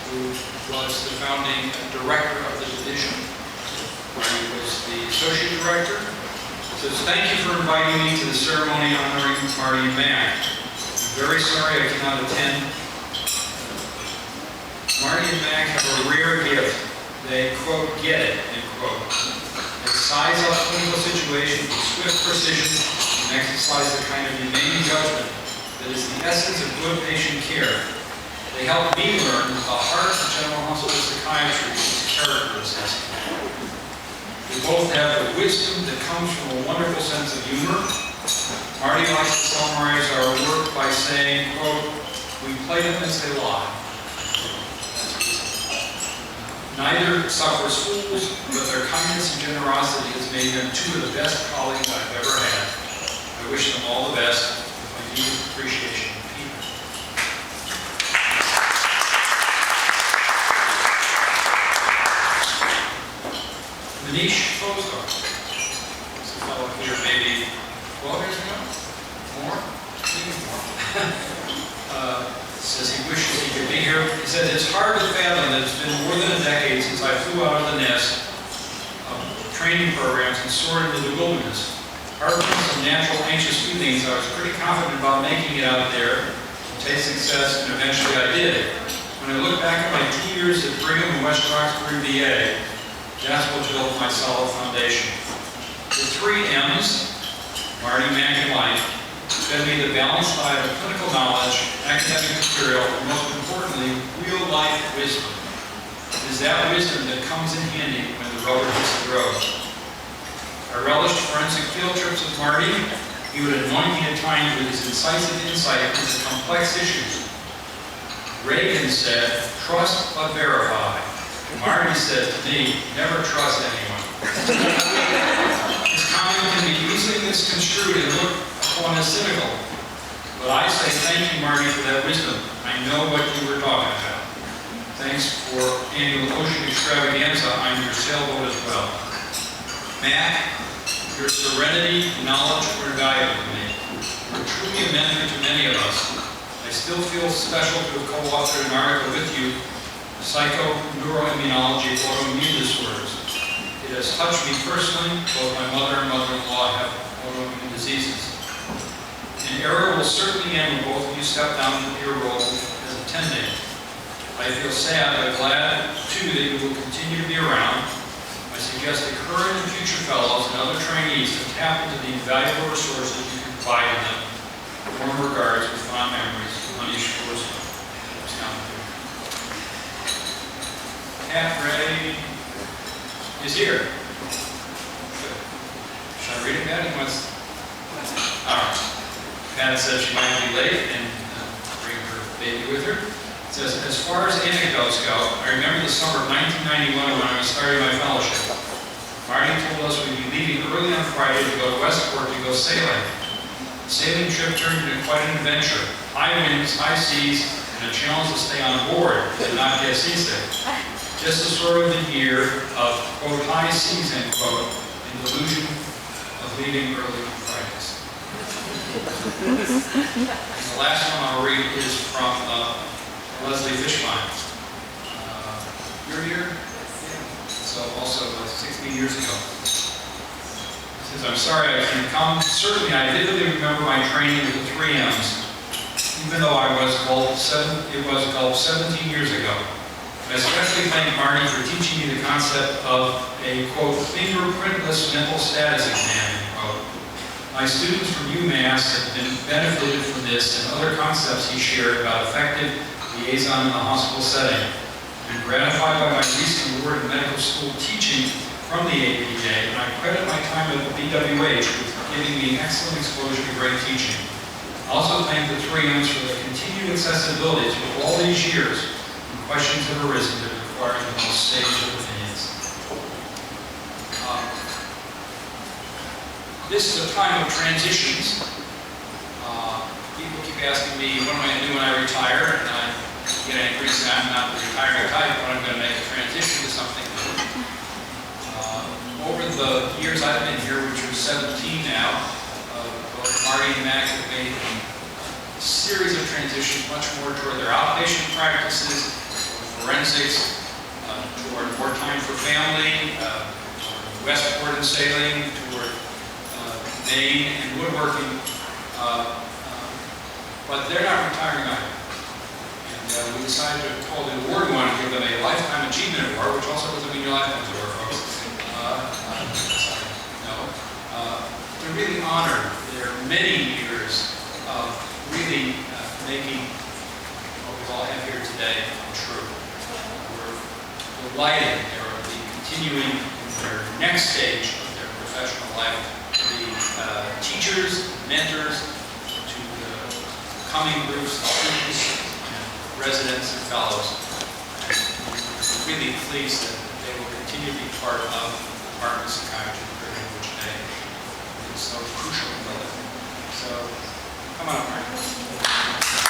who was the founding director of the division. Marty was the associate director. Says, thank you for inviting me to the ceremony honoring Marty and Mac. I'm very sorry I cannot attend. Marty and Mac have a rare gift. They, quote, get it, end quote. They size up clinical situations with swift precision and exercise the kind of humane judgment that is the essence of good patient care. They help me learn the heart of general hospital psychiatry is characteristics. We both have the wisdom that comes from a wonderful sense of humor. Marty likes to summarize our work by saying, quote, we play them as they lie. Neither suffers fools, but their kindness and generosity has made them two of the best colleagues I've ever had. I wish them all the best with my deepest appreciation. Manish Fosdar. This fellow here maybe 12 years ago? More? Even more. Says he wishes he could be here. He says it's hard to fathom that it's been more than a decade since I flew out of the nest of training programs and soared into the wilderness. Apart from some natural anxious feelings, I was pretty confident about making it out there, taste success, and eventually I did. When I look back at my 2 years at Brigham and West Roxbury VA, that's what built my solid foundation. The 3 M's, Marty, Mac, and Life, fed me the balanced diet of clinical knowledge, academic material, and most importantly, real-life wisdom. It is that wisdom that comes in handy when the rubber hits the road. I relished forensic field trips with Marty. He would anoint me at times with his incisive insight into complex issues. Reagan said, trust but verify. Marty said to me, never trust anyone. His comment can be easily misconstrued and looked upon as cynical. But I say thank you, Marty, for that wisdom. I know what you were talking about. Thanks for annual ocean extravaganza. I'm your sailboat as well. Mac, your serenity and knowledge were invaluable to me. You're truly a mentor to many of us. I still feel special to have co-authored an article with you, Psychoneuroimmunology of Autoimmune Disorders. It has touched me personally. Both my mother and mother-in-law have autoimmune diseases. An era will certainly end when both of you step down into your role as attending. I feel sad but glad, too, that you will continue to be around. I suggest that current and future fellows and other trainees to tap into the invaluable resources you can provide to them. Warm regards with fond memories. Manish Fosdar. Pat Ray is here. Good. Should I read it, Pat? He wants... All right. Pat said she might be late and bring her baby with her. It says, as far as anecdotes go, I remember the summer of 1991 when I was starting my fellowship. Marty told us we'd be leaving early on Friday to go to Westport to go sailing. The sailing trip turned into quite an adventure. High winds, high seas, and a challenge to stay on board and not get seasick. Just the sort of the year of, quote, high seas, end quote, and delusion of leaving early on Fridays. And the last one I'll read is from Leslie Fishbein. You're here? Yeah. So also 16 years ago. He says, I'm sorry I can't come. Certainly I vividly remember my training with the 3 M's, even though it was called 17 years ago. I especially thank Marty for teaching me the concept of a, quote, fingerprintless mental status exam, end quote. My students from UMass have been benefited from this and other concepts he shared about effective liaison in the hospital setting. I'm gratified by my recent award in medical school teaching from the APA, and I credit my time at the bwh with giving me excellent exposure to great teaching. I also thank the 3 M's for the continued accessibility through all these years. Questions have arisen that require the most sage of opinions. This is a time of transitions. People keep asking me, what am I going to do when I retire? And I get angry and say, I'm not the retiring type, but I'm going to make a transition to something new. Over the years I've been here, which are 17 now, both Marty and Mac have made a series of transitions much more toward their outpatient practices, forensic forensics, toward more time for family, toward Westport and sailing, toward Maine and woodworking, but they're not retiring either. And we decided to call the award one, give them a Lifetime Achievement Award, which also doesn't mean your lifetime's over, folks. To really honor their many years of really making what we all have here today come true. We're delighted they will be continuing in their next stage of their professional life to be teachers, mentors to the coming groups of students, and residents, and fellows. And we're really pleased that they will continue to be part of the Department of Psychiatry, which they is so crucial in the living. So, come on, Mark.